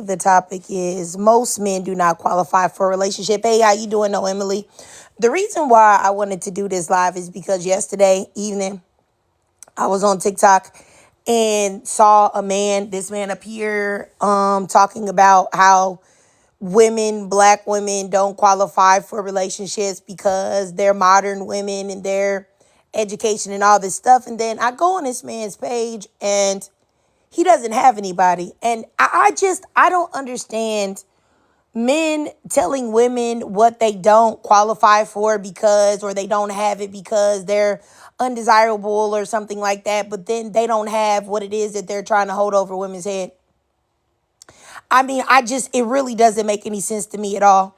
The topic is most men do not qualify for a relationship. Hey, how you doing? No, Emily. The reason why I wanted to do this live is because yesterday evening I was on TikTok and saw this man up here talking about how black women don't qualify for relationships because they're modern women and their education and all this stuff. And then I go on this man's page and he doesn't have anybody. And I don't understand men telling women what they don't qualify for because, or they don't have it because they're undesirable or something like that. But then they don't have what it is that they're trying to hold over women's head. I mean, it really doesn't make any sense to me at all.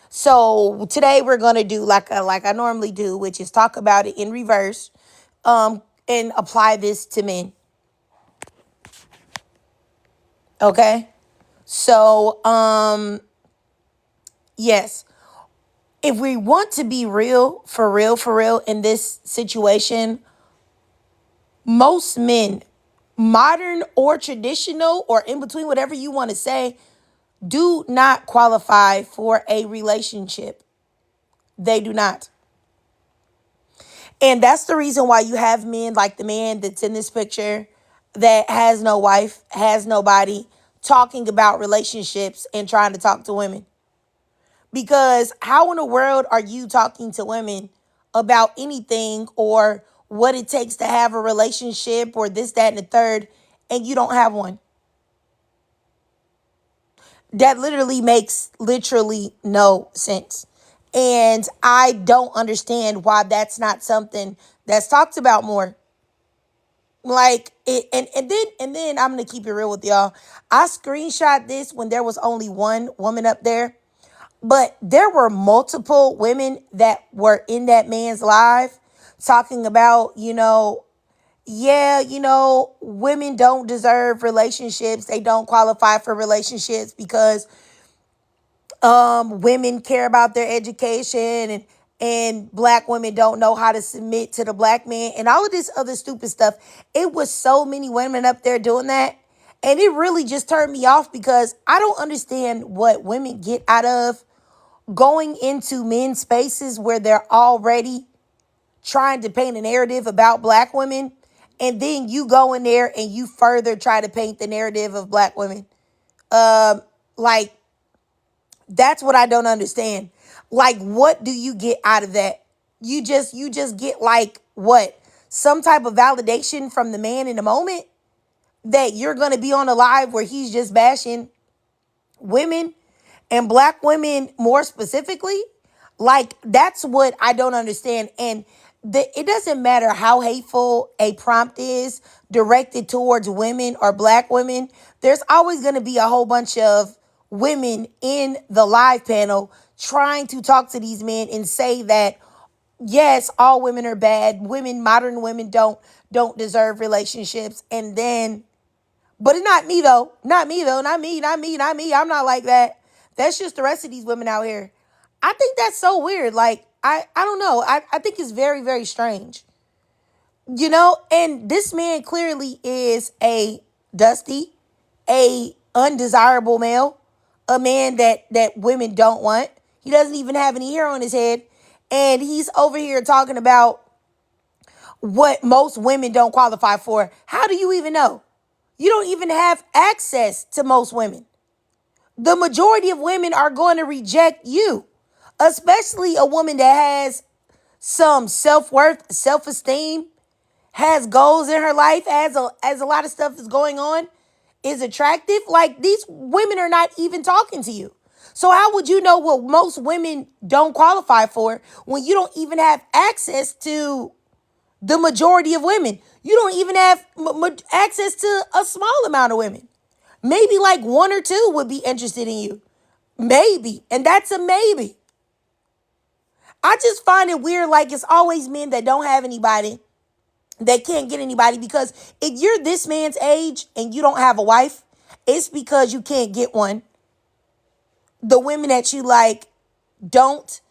So today we're going to do like I normally do, which is talk about it in reverse, and apply this to men. Okay. So, yes, if we want to be for real in this situation, most men, modern or traditional or in between, whatever you want to say, do not qualify for a relationship. They do not. And that's the reason why you have men like the man that's in this picture that has no wife, has nobody, talking about relationships and trying to talk to women. Because how in the world are you talking to women about anything or what it takes to have a relationship or this, that, and the third, and you don't have one? That makes no sense. And I don't understand why that's not something that's talked about more. Like it, and then I'm gonna keep it real with y'all. I screenshot this when there was only one woman up there. But there were multiple women that were in that man's live talking about, women don't deserve relationships. They don't qualify for relationships because women care about their education and black women don't know how to submit to the black man and all of this other stupid stuff. It was so many women up there doing that. And it really just turned me off because I don't understand what women get out of going into men's spaces where they're already trying to paint a narrative about black women, and then you go in there and you further try to paint the narrative of black women. Like, that's what I don't understand. Like, what do you get out of that? You just get like what? Some type of validation from the man in the moment that you're going to be on a live where he's just bashing women and black women more specifically. Like, that's what I don't understand. And it doesn't matter how hateful a prompt is directed towards women or black women. There's always going to be a whole bunch of women in the live panel trying to talk to these men and say that, yes, all women are bad. Modern women don't deserve relationships. And then, but it's not me though. Not me though. Not me. Not me. Not me. I'm not like that. That's just the rest of these women out here. I think that's so weird. Like, I don't know. I think it's very, very strange. And this man clearly is a dusty, a undesirable male, a man that women don't want. He doesn't even have any hair on his head. And he's over here talking about what most women don't qualify for. How do you even know? You don't even have access to most women. The majority of women are going to reject you, especially a woman that has some self-worth, self-esteem, has goals in her life, as a lot of stuff is going on, is attractive. Like, these women are not even talking to you. So how would you know what most women don't qualify for when you don't even have access to the majority of women? You don't even have access to a small amount of women. Maybe like one or two would be interested in you. Maybe. And that's a maybe. I just find it weird. Like, it's always men that don't have anybody, that can't get anybody. Because if you're this man's age and you don't have a wife, it's because you can't get one. The women that you like don't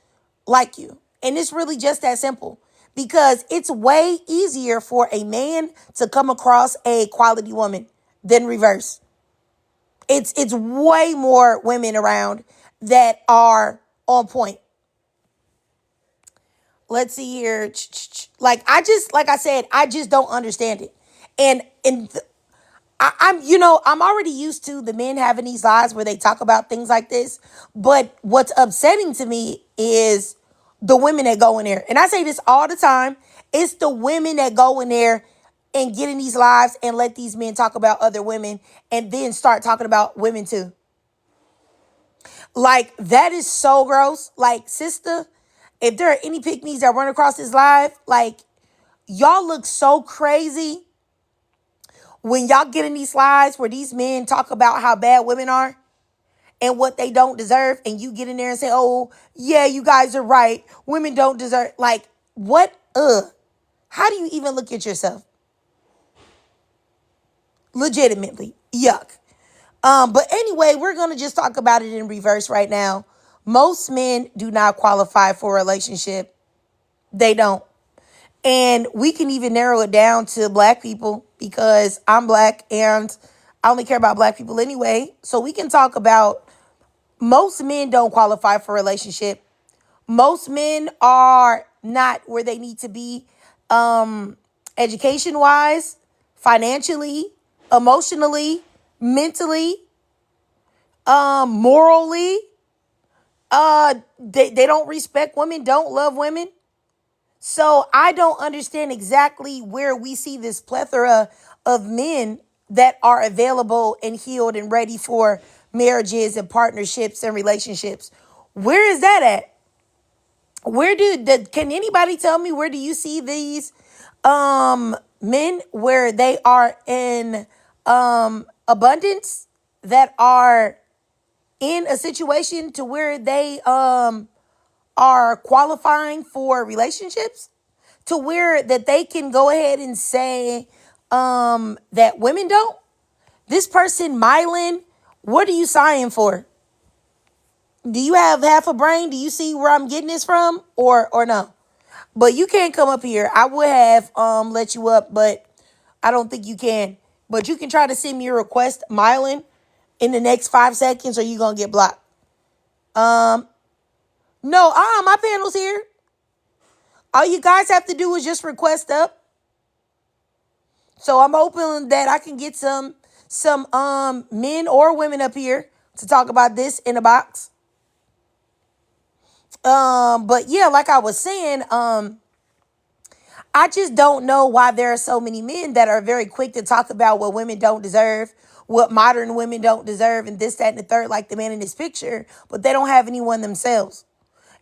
like you. And it's really just that simple. Because it's way easier for a man to come across a quality woman than reverse. It's way more women around that are on point. Let's see here. Like I said, I just don't understand it. I'm already used to the men having these lives where they talk about things like this. But what's upsetting to me is the women that go in there. And I say this all the time. It's the women that go in there and get in these lives and let these men talk about other women and then start talking about women too. Like, that is so gross. Like, sister, if there are any pick-me's that run across this live, like, y'all look so crazy when y'all get in these slides where these men talk about how bad women are and what they don't deserve, and you get in there and say, oh, yeah, you guys are right. Women don't deserve. Like, what? How do you even look at yourself? Legitimately. Yuck. But anyway, we're going to just talk about it in reverse right now. Most men do not qualify for a relationship. They don't. And we can even narrow it down to black people because I'm black and I only care about black people anyway. So we can talk about most men don't qualify for a relationship. Most men are not where they need to be, education wise, financially, emotionally, mentally, morally. They don't respect women, don't love women. So I don't understand exactly where we see this plethora of men that are available and healed and ready for marriages and partnerships and relationships. Where is that at? Can anybody tell me, where do you see these men where they are in abundance, that are in a situation to where they are qualifying for relationships, to where that they can go ahead and say that women don't? This person, Mylan, what are you sighing for? Do you have half a brain? Do you see where I'm getting this from, or no? But you can't come up here. I would have let you up, but I don't think you can. But you can try to send me a request, Mylan, in the next 5 seconds, or you're gonna get blocked. No, my panel's here. All you guys have to do is just request up. So I'm hoping that I can get some men or women up here to talk about this in a box. But yeah, like I was saying, I just don't know why there are so many men that are very quick to talk about what women don't deserve, what modern women don't deserve, and this, that, and the third, like the man in this picture, but they don't have anyone themselves.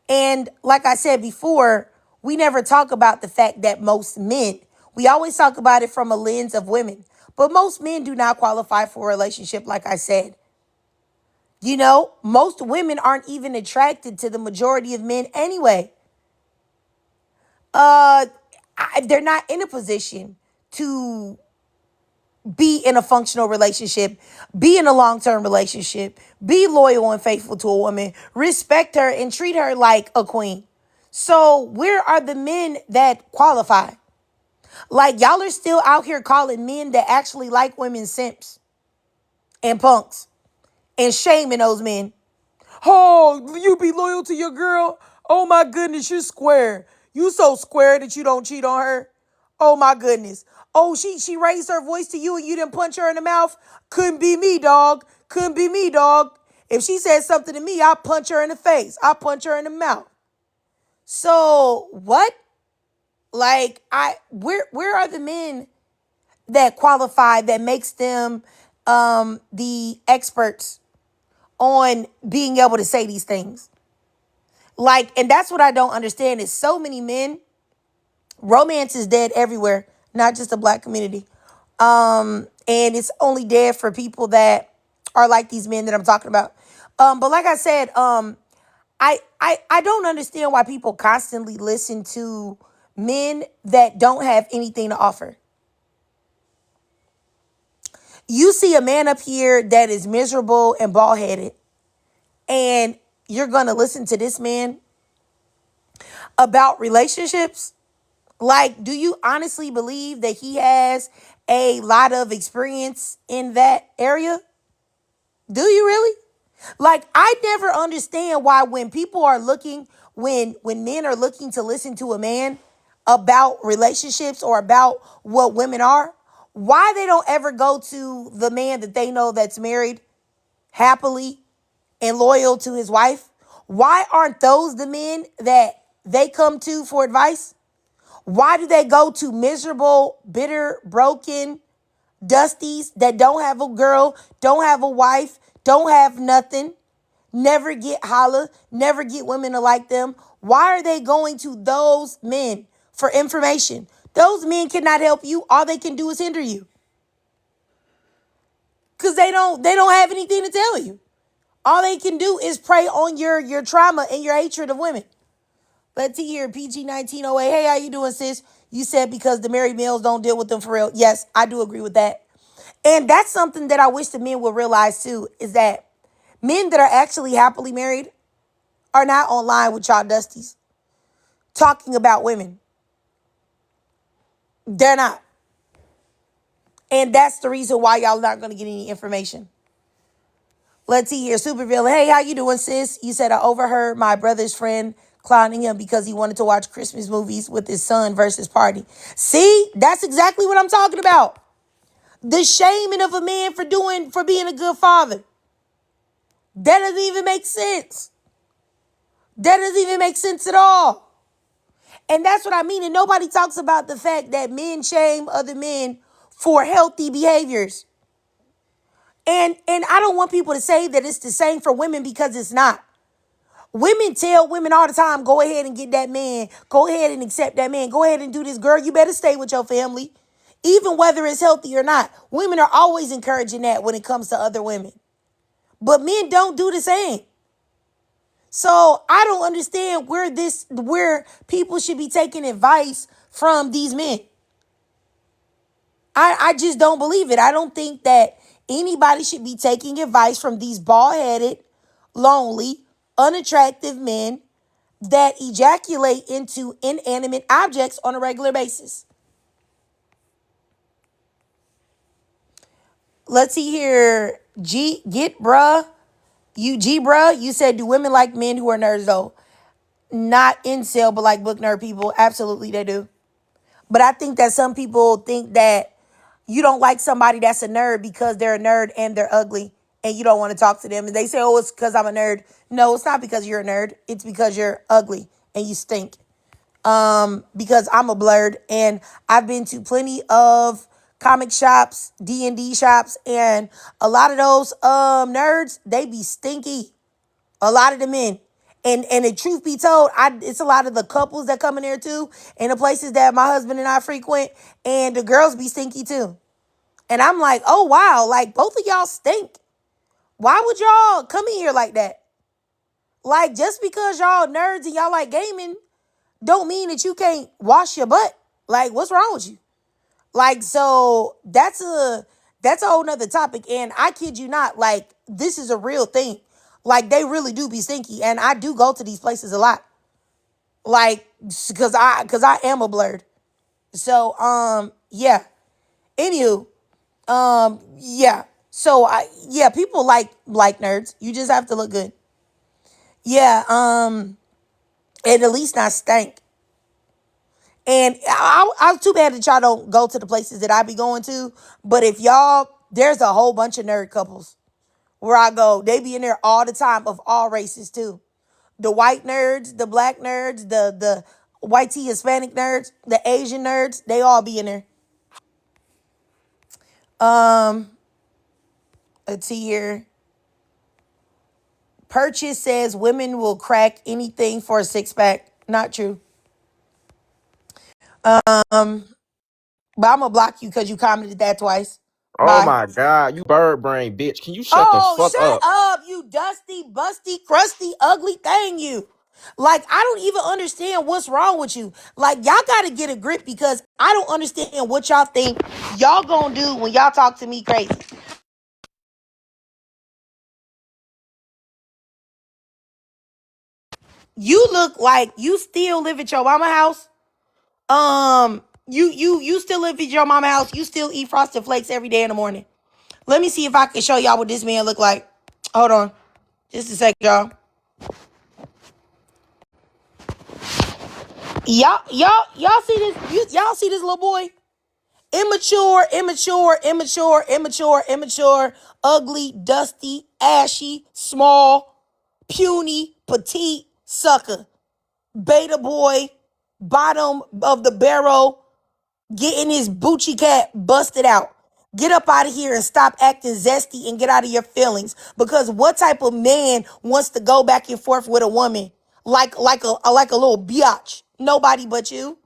And like I said before, we never talk about the fact that most men, we always talk about it from a lens of women, but most men do not qualify for a relationship, like I said. You know, most women aren't even attracted to the majority of men anyway. They're not in a position to be in a functional relationship, be in a long-term relationship, be loyal and faithful to a woman, respect her and treat her like a queen. So where are the men that qualify? Like, y'all are still out here calling men that actually like women simps and punks and shaming those men. Oh, you be loyal to your girl? Oh my goodness, you're square. You so square that you don't cheat on her. Oh my goodness. Oh, she raised her voice to you and you didn't punch her in the mouth? Couldn't be me, dog. Couldn't be me, dog. If she said something to me, I'll punch her in the face. I'll punch her in the mouth. So what? Like, where are the men that qualify, that makes them the experts on being able to say these things? Like, and that's what I don't understand is so many men, romance is dead everywhere, not just the black community. And it's only dead for people that are like these men that I'm talking about. But like I said, I don't understand why people constantly listen to men that don't have anything to offer. You see a man up here that is miserable and bald-headed, and you're going to listen to this man about relationships? Like, do you honestly believe that he has a lot of experience in that area? Do you really? Like, I never understand why when people are looking, when men are looking to listen to a man about relationships or about what women are, why they don't ever go to the man that they know that's married happily and loyal to his wife. Why aren't those the men that they come to for advice? Why do they go to miserable, bitter, broken dusties that don't have a girl, don't have a wife, don't have nothing, never get holla, never get women to like them? Why are they going to those men for information? Those men cannot help you. All they can do is hinder you. Because they don't have anything to tell you. All they can do is prey on your trauma and your hatred of women. Let's see here, PG 1908. Hey, how you doing, sis? You said because the married males don't deal with them for real. Yes, I do agree with that. And that's something that I wish the men would realize too, is that men that are actually happily married are not online with y'all dusties talking about women. They're not. And that's the reason why y'all not going to get any information. Let's see here, Super Villain. Hey, how you doing, sis? You said I overheard my brother's friend clowning him because he wanted to watch Christmas movies with his son versus party. See, that's exactly what I'm talking about. The shaming of a man for being a good father. That doesn't even make sense. That doesn't even make sense at all. And that's what I mean. And nobody talks about the fact that men shame other men for healthy behaviors. And I don't want people to say that it's the same for women, because it's not. Women tell women all the time, go ahead and get that man. Go ahead and accept that man. Go ahead and do this. Girl, you better stay with your family. Even whether it's healthy or not. Women are always encouraging that when it comes to other women. But men don't do the same. So I don't understand where people should be taking advice from these men. I just don't believe it. I don't think that anybody should be taking advice from these bald-headed, lonely, unattractive men that ejaculate into inanimate objects on a regular basis. Let's see here. Bruh. You said, do women like men who are nerds though? Not incel, but like book nerd people. Absolutely they do. But I think that some people think that you don't like somebody that's a nerd because they're a nerd and they're ugly and you don't want to talk to them. And they say, oh, it's because I'm a nerd. No, it's not because you're a nerd. It's because you're ugly and you stink. Because I'm a blurred and I've been to plenty of comic shops, D&D shops, and a lot of those nerds, they be stinky. A lot of the men. And the truth be told, it's a lot of the couples that come in there too, and the places that my husband and I frequent, and the girls be stinky too. And I'm like, oh wow, like both of y'all stink. Why would y'all come in here like that? Like, just because y'all nerds and y'all like gaming don't mean that you can't wash your butt. Like, what's wrong with you? Like, so that's a whole nother topic. And I kid you not, like, this is a real thing. Like, they really do be stinky. And I do go to these places a lot. Like, cause I am a blurred. So, yeah. Anywho, yeah. So people like nerds. You just have to look good. Yeah, and at least not stank. And I'm too bad that y'all don't go to the places that I be going to. But if y'all, there's a whole bunch of nerd couples where I go. They be in there all the time, of all races too. The white nerds, the black nerds, the white tea Hispanic nerds, the Asian nerds, they all be in there. Um, let's see here. Purchase says women will crack anything for a six pack. Not true. But I'm gonna block you because you commented that twice. Oh Bye. my God, you bird brain bitch. Can you shut the Oh, fuck shut up? up, you dusty, busty, crusty, ugly thing, you. Like, I don't even understand what's wrong with you. Like, y'all gotta get a grip, because I don't understand what y'all think y'all gonna do when y'all talk to me crazy. You look like you still live at your mama house. You still live at your mama house. You still eat frosted flakes every day in the morning. Let me see if I can show y'all what this man look like. Hold on. Just a second, y'all. Y'all see this? Y'all see this little boy? Immature, ugly, dusty, ashy, small, puny, petite, sucker, beta boy, bottom of the barrel, getting his Bucci cat busted out. Get up out of here and stop acting zesty and get out of your feelings. Because what type of man wants to go back and forth with a woman like a little biatch? Nobody but you.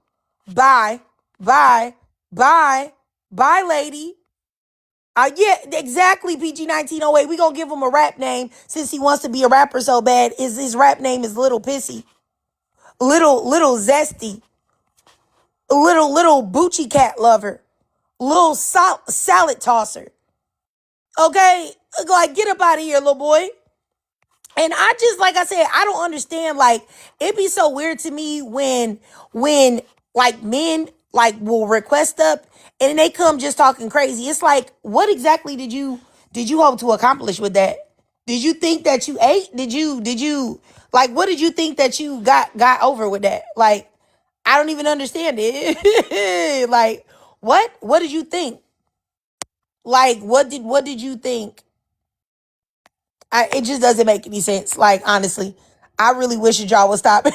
Bye, bye, bye, bye, lady. Yeah, exactly. PG 1908. We gonna give him a rap name since he wants to be a rapper so bad. His rap name is Little Pissy, little zesty, little Bucci cat lover, little salad tosser. Okay, like get up out of here, little boy. And I just, like I said, I don't understand. Like, it'd be so weird to me when like men like will request up and they come just talking crazy. It's like, what exactly did you hope to accomplish with that? Did you think that you ate? Did you like what did you think that you got over with that? Like, I don't even understand it. Like, what? What did you think? Like, what did you think? It just doesn't make any sense. Like, honestly, I really wish that y'all would stop. Y'all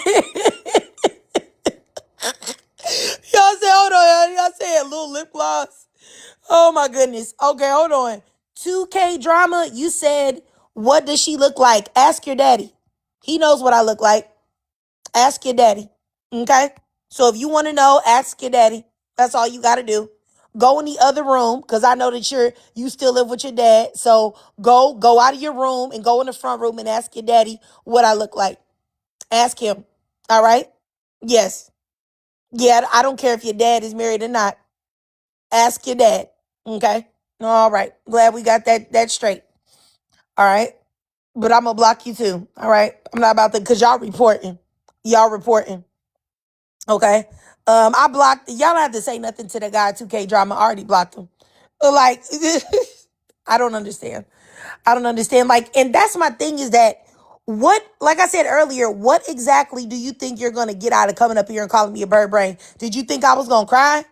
said, hold on, y'all said little lip gloss. Oh my goodness. Okay, hold on. 2K drama, you said, what does she look like? Ask your daddy. He knows what I look like. Ask your daddy. Okay? So if you want to know, ask your daddy. That's all you got to do. Go in the other room because I know that you still live with your dad. So go out of your room and go in the front room and ask your daddy what I look like. Ask him. All right? Yes. Yeah, I don't care if your dad is married or not. Ask your dad. Okay? All right. Glad we got that straight. All right? But I'm gonna block you too. All right? I'm not about to cuz y'all reporting. Y'all reporting. Okay. I blocked y'all don't have to say nothing to the guy 2K drama. I already blocked him. Like I don't understand. I don't understand. Like, and that's my thing is that what, like I said earlier, what exactly do you think you're gonna get out of coming up here and calling me a bird brain? Did you think I was gonna cry?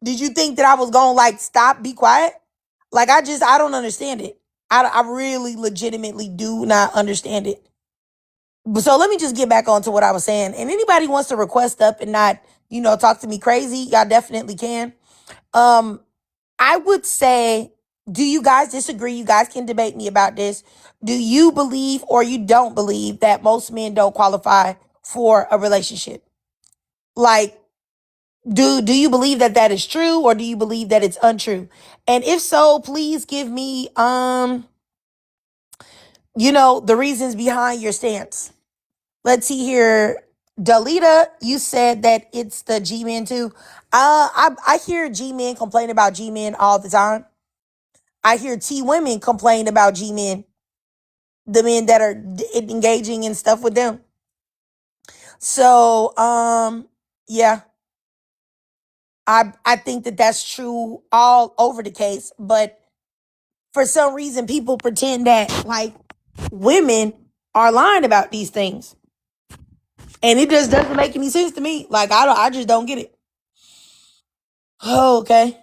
Did you think that I was gonna like stop, be quiet? Like I don't understand it. I really legitimately do not understand it. So let me just get back onto what I was saying. And anybody wants to request up and not, talk to me crazy, y'all definitely can. Um, I would say, do you guys disagree? You guys can debate me about this. Do you believe or you don't believe that most men don't qualify for a relationship? Like, do you believe that that is true or do you believe that it's untrue? And if so, please give me the reasons behind your stance. Let's see here. Dalita, you said that it's the G men too. I hear G men complain about G men all the time. I hear T women complain about G men, the men that are engaging in stuff with them. So, yeah, I think that that's true all over the case. But for some reason, people pretend that like women are lying about these things, and it just doesn't make any sense to me. Like I just don't get it. Oh, okay.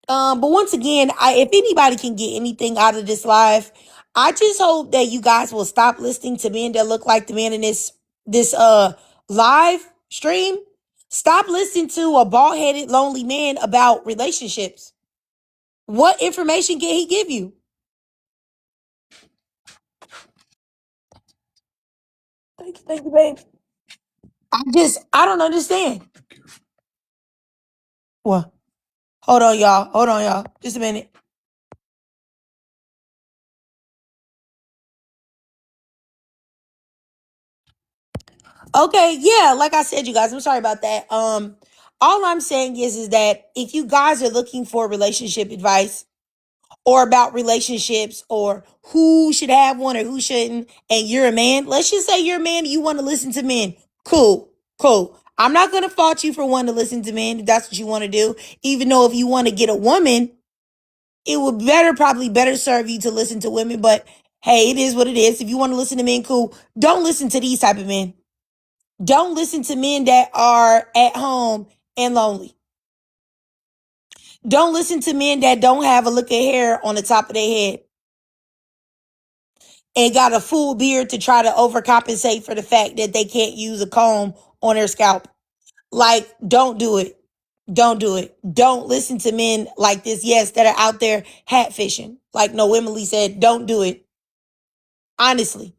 But once again, if anybody can get anything out of this live, I just hope that you guys will stop listening to men that look like the man in this live stream. Stop listening to a bald-headed, lonely man about relationships. What information can he give you? Thank you, babe. I don't understand. What? Hold on, y'all. Hold on, y'all. Just a minute. Okay, yeah, like I said, you guys, I'm sorry about that. All I'm saying is that if you guys are looking for relationship advice or about relationships or who should have one or who shouldn't, and you're a man, let's just say you're a man and you want to listen to men. Cool, cool. I'm not gonna fault you for wanting to listen to men if that's what you want to do. Even though if you want to get a woman, it would probably better serve you to listen to women. But Hey, it is what it is. If you want to listen to men, cool. Don't listen to these type of men. Don't listen to men that are at home and lonely. Don't listen to men that don't have a look of hair on the top of their head and got a full beard to try to overcompensate for the fact that they can't use a comb on their scalp. Like, don't do it. Don't do it. Don't listen to men like this, yes, that are out there hat fishing. Like No Emily said, don't do it. Honestly.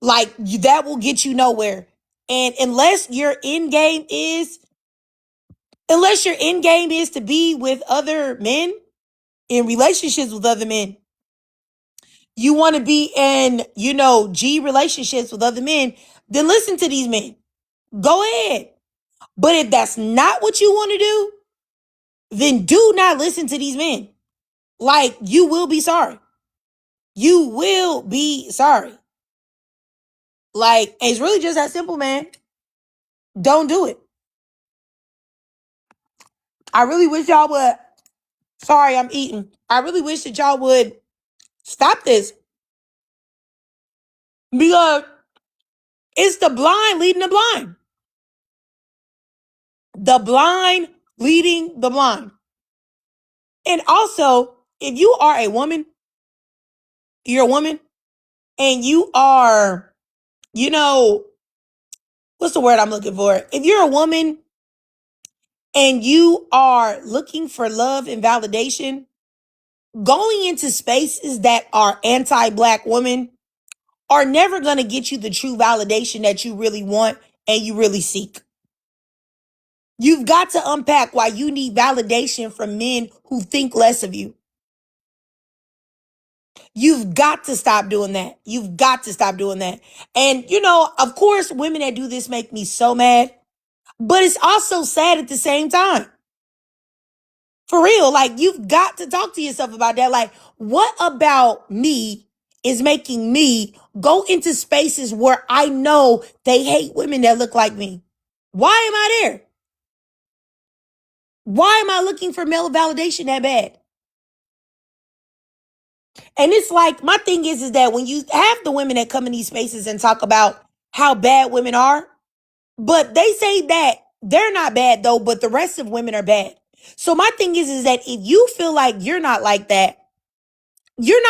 Like, that will get you nowhere. And unless your end game is to be with other men, in relationships with other men, you want to be in, G relationships with other men, then listen to these men. Go ahead. But if that's not what you want to do, then do not listen to these men. Like, you will be sorry. You will be sorry. Like, it's really just that simple, man. Don't do it. I really wish y'all would. Sorry, I'm eating. I really wish that y'all would stop this, because it's the blind leading the blind. The blind leading the blind. And also, if you are a woman, you're a woman, and you are, what's the word I'm looking for? If you're a woman and you are looking for love and validation, going into spaces that are anti-Black women are never going to get you the true validation that you really want and you really seek. You've got to unpack why you need validation from men who think less of you. You've got to stop doing that. You've got to stop doing that. And, of course, women that do this make me so mad, but it's also sad at the same time. For real, like, you've got to talk to yourself about that. Like, what about me is making me go into spaces where I know they hate women that look like me? Why am I there? Why am I looking for male validation that bad? And it's like, my thing is that when you have the women that come in these spaces and talk about how bad women are, but they say that they're not bad though, but the rest of women are bad. So my thing is that if you feel like you're not like that, you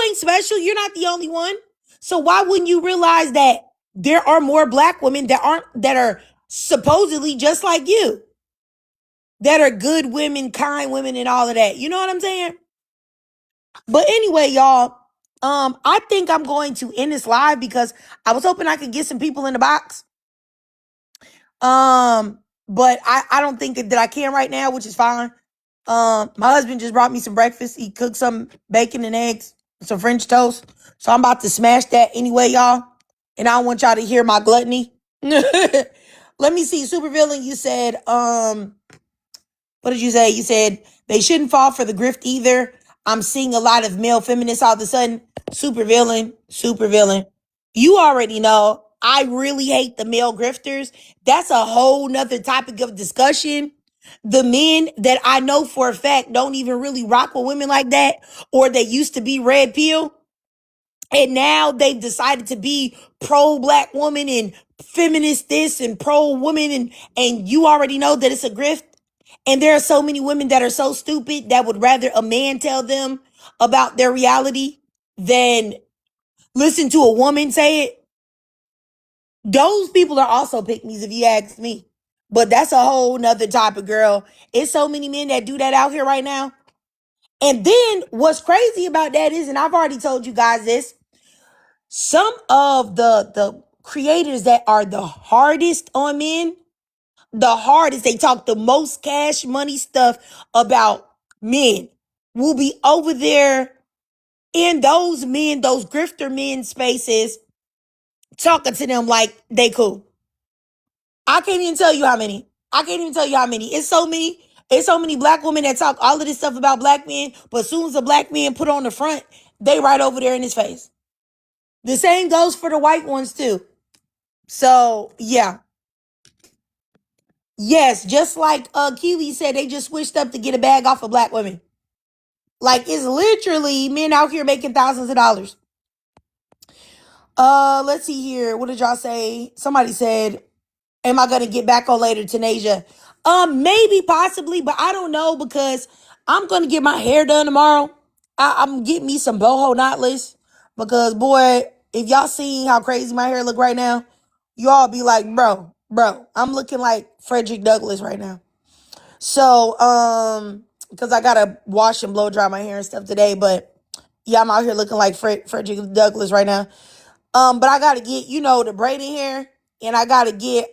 ain't special. You're not the only one. So why wouldn't you realize that there are more Black women that are supposedly just like you, that are good women, kind women, and all of that? You know what I'm saying? But anyway, y'all, I think I'm going to end this live because I was hoping I could get some people in the box. But I don't think that I can right now, which is fine. My husband just brought me some breakfast. He cooked some bacon and eggs, some French toast. So I'm about to smash that anyway, y'all. And I don't want y'all to hear my gluttony. Let me see. Supervillain, you said, what did you say? You said they shouldn't fall for the grift either. I'm seeing a lot of male feminists all of a sudden. Supervillain. You already know I really hate the male grifters. That's a whole nother topic of discussion. The men that I know for a fact don't even really rock with women like that, or they used to be red pill, and now they've decided to be pro-Black woman and feminist this and pro-woman, and you already know that it's a grift. And there are so many women that are so stupid that would rather a man tell them about their reality than listen to a woman say it. Those people are also pick-me's if you ask me. But that's a whole nother topic, girl. It's so many men that do that out here right now. And then what's crazy about that is, and I've already told you guys this, some of the creators that are the hardest on men, the hardest, they talk the most cash money stuff about men, will be over there in those grifter men spaces, talking to them like they cool. I can't even tell you how many. It's so many. It's so many Black women that talk all of this stuff about Black men, but as soon as a Black man put on the front, they right over there in his face. The same goes for the white ones too. So yeah. Yes, just like Keely said, they just switched up to get a bag off of Black women. Like, it's literally men out here making thousands of dollars. Let's see here. What did y'all say? Somebody said, am I gonna get back on later, Tanasia? Maybe, possibly, but I don't know because I'm gonna get my hair done tomorrow. I'm getting me some boho knotless because boy, if y'all seen how crazy my hair look right now, y'all be like, bro, I'm looking like Frederick Douglass right now. So, because I gotta wash and blow dry my hair and stuff today, but yeah, I'm out here looking like Frederick Douglass right now. But I gotta get, the braiding hair, and I gotta get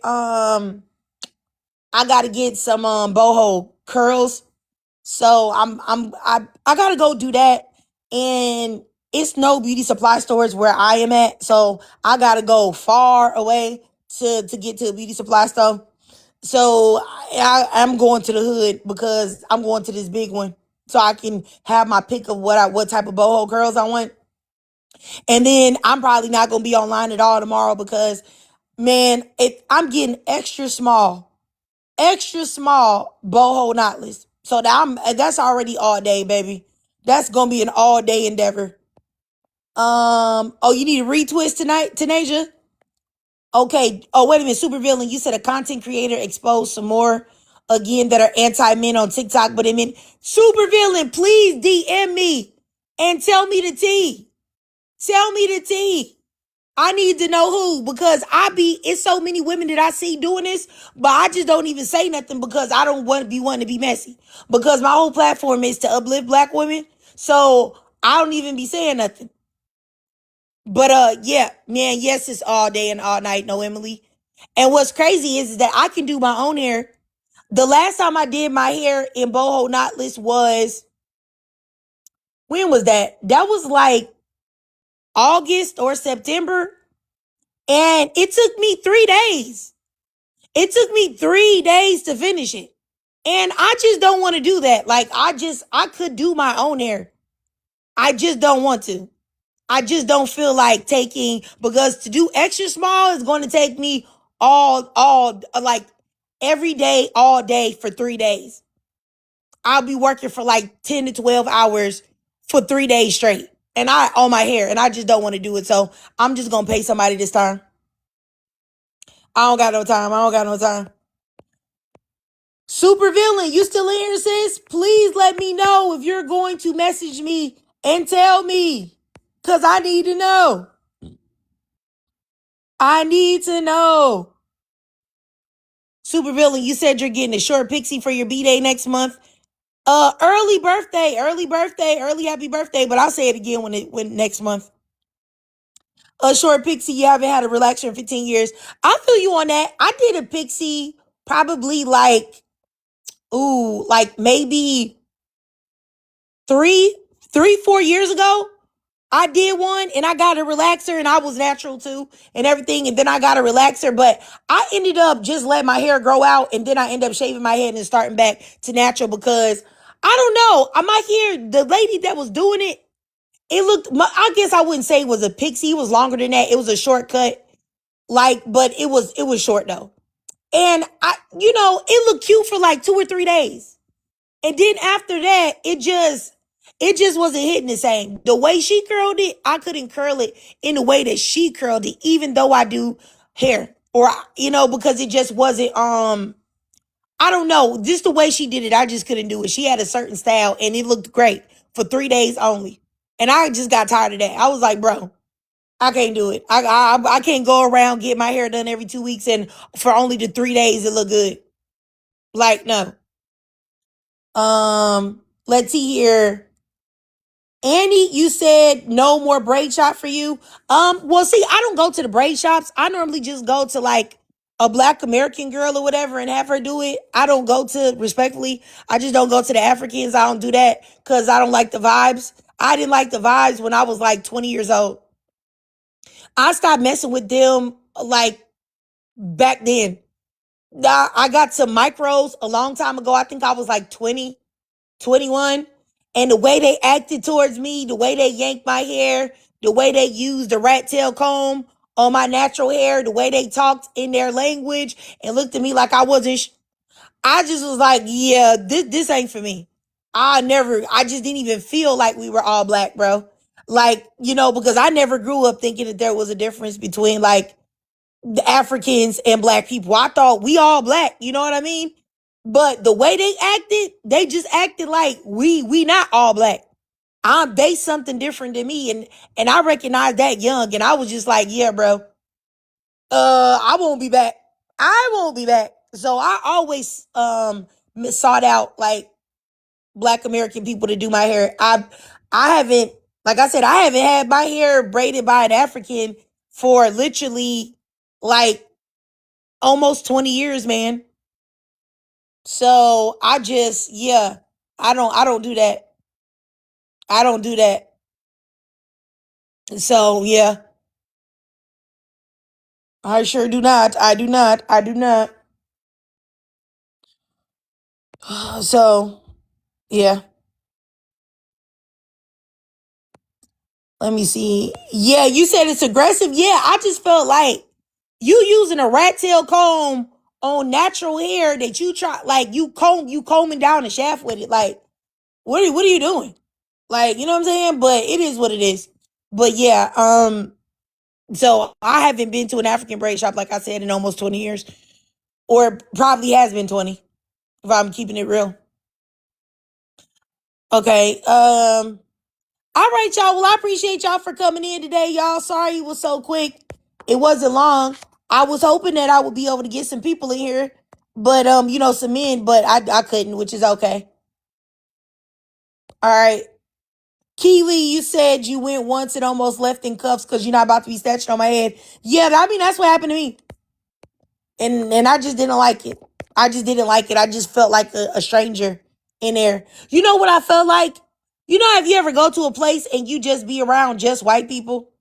some boho curls. So I gotta go do that. And it's no beauty supply stores where I am at. So I gotta go far away to get to a beauty supply store. So I'm going to the hood because I'm going to this big one. So I can have my pick of what type of boho curls I want. And then I'm probably not gonna be online at all tomorrow because man, I'm getting extra small boho knotless. So that's already all day, baby. That's gonna be an all day endeavor. Oh, you need a retwist tonight, Tanasia? Okay. Oh, wait a minute, super villain. You said a content creator exposed some more again that are anti-men on TikTok, but it meant super villain. Please DM me and tell me the tea. Tell me the tea. I need to know who because it's so many women that I see doing this, but I just don't even say nothing because I don't want to be one to be messy. Because my whole platform is to uplift black women. So I don't even be saying nothing. But yeah, man, yes, it's all day and all night, no Emily. And what's crazy is that I can do my own hair. The last time I did my hair in boho knotless was, when was that? That was like August or September. And it took me 3 days. It took me 3 days to finish it. And I just don't want to do that. Like, I could do my own hair. I just don't want to. I just don't feel like taking, because to do extra small is going to take me like every day, all day for 3 days. I'll be working for like 10 to 12 hours for 3 days straight. And on my hair, and I just don't want to do it. So I'm just going to pay somebody this time. I don't got no time. I don't got no time. Super villain, you still in here, sis? Please let me know if you're going to message me and tell me. Because I need to know. I need to know. Super villain, you said you're getting a short pixie for your B-Day next month. Early birthday, early happy birthday, but I'll say it again when next month. A short pixie, you haven't had a relaxer in 15 years. I feel you on that. I did a pixie probably like maybe 4 years ago. I did one and I got a relaxer and I was natural too and everything. And then I got a relaxer, but I ended up just letting my hair grow out. And then I ended up shaving my head and starting back to natural because I don't know. My hair, the lady that was doing it, I guess I wouldn't say it was a pixie. It was longer than that. It was a shortcut. But it was short though. And it looked cute for like 2 or 3 days. And then after that, it just wasn't hitting the same. The way she curled it, I couldn't curl it in the way that she curled it, even though I do hair. Or, because it just wasn't, I don't know. Just the way she did it, I just couldn't do it. She had a certain style and it looked great for 3 days only. And I just got tired of that. I was like, bro, I can't do it. I can't go around get my hair done every 2 weeks and for only the 3 days it look good. Like, no. Let's see here. Annie, you said no more braid shop for you. Well, see, I don't go to the braid shops. I normally just go to like a Black American girl or whatever and have her do it. I don't go to, respectfully, I just don't go to the Africans. I don't do that because I don't like the vibes. I didn't like the vibes when I was like 20 years old. I stopped messing with them like back then. I got some micros a long time ago. I think I was like 20, 21. And the way they acted towards me, the way they yanked my hair, the way they used the rat tail comb on my natural hair, the way they talked in their language and looked at me like I wasn't. I just was like, yeah, this ain't for me. I just didn't even feel like we were all black, bro. Like, because I never grew up thinking that there was a difference between like the Africans and black people. I thought we all black, you know what I mean? But the way they acted, they just acted like we not all black. They something different than me, and I recognized that young, and I was just like, yeah, bro, I won't be back. I won't be back. So I always sought out like black American people to do my hair. I haven't, like I said, I haven't had my hair braided by an African for literally like almost 20 years, man. So I just, yeah, I don't do that. I don't do that. So yeah, I sure do not. I do not. I do not. So yeah, let me see. Yeah, you said it's aggressive. Yeah, I just felt like you using a rat tail comb on natural hair that you try, like you combing down the shaft with it. Like, what are you doing? Like, you know what I'm saying? But it is what it is. But yeah, so I haven't been to an African braid shop, like I said, in almost 20 years. Or probably has been 20, if I'm keeping it real. Okay. All right, y'all. Well, I appreciate y'all for coming in today, y'all. Sorry it was so quick. It wasn't long. I was hoping that I would be able to get some people in here, but some men, but I couldn't, which is okay. All right. Keely, you said you went once and almost left in cuffs because you're not about to be snatched on my head. Yeah, I mean that's what happened to me. And I just didn't like it. I just didn't like it. I just felt like a stranger in there. You know what I felt like? Have you ever go to a place and you just be around just white people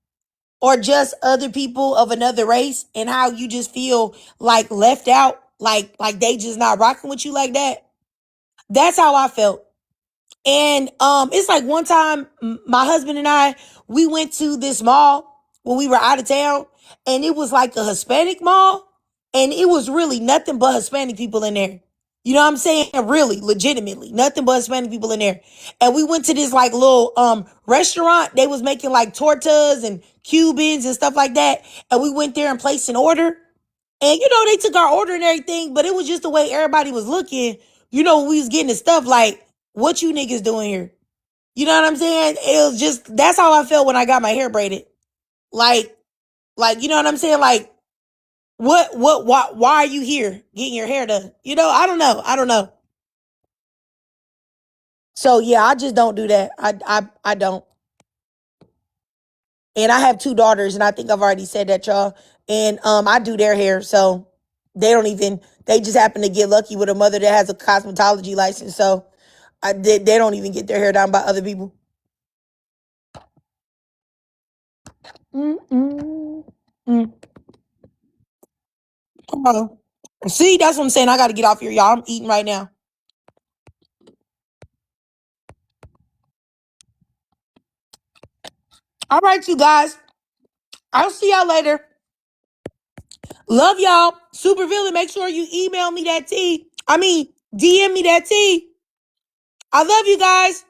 or just other people of another race and how you just feel like left out, like they just not rocking with you like that? That's how I felt. And it's like one time my husband and I, we went to this mall when we were out of town, and it was like a Hispanic mall, and it was really nothing but Hispanic people in there. You know what I'm saying? Really, legitimately, nothing but Hispanic people in there. And we went to this like little restaurant. They was making like tortas and Cubans and stuff like that. And we went there and placed an order. And they took our order and everything, but it was just the way everybody was looking. We was getting the stuff like, what you niggas doing here? You know what I'm saying? It was just, that's how I felt when I got my hair braided. Like, you know what I'm saying? Like, why are you here getting your hair done? I don't know. I don't know. So yeah, I just don't do that. I don't. And I have two daughters, and I think I've already said that, y'all. And I do their hair, so they just happen to get lucky with a mother that has a cosmetology license. So they don't even get their hair done by other people. Mm-mm. Mm. Come on. See, that's what I'm saying. I got to get off here, y'all. I'm eating right now. All right, you guys. I'll see y'all later. Love y'all. Super villain. Make sure you email me that tea. I mean, DM me that tea. I love you guys.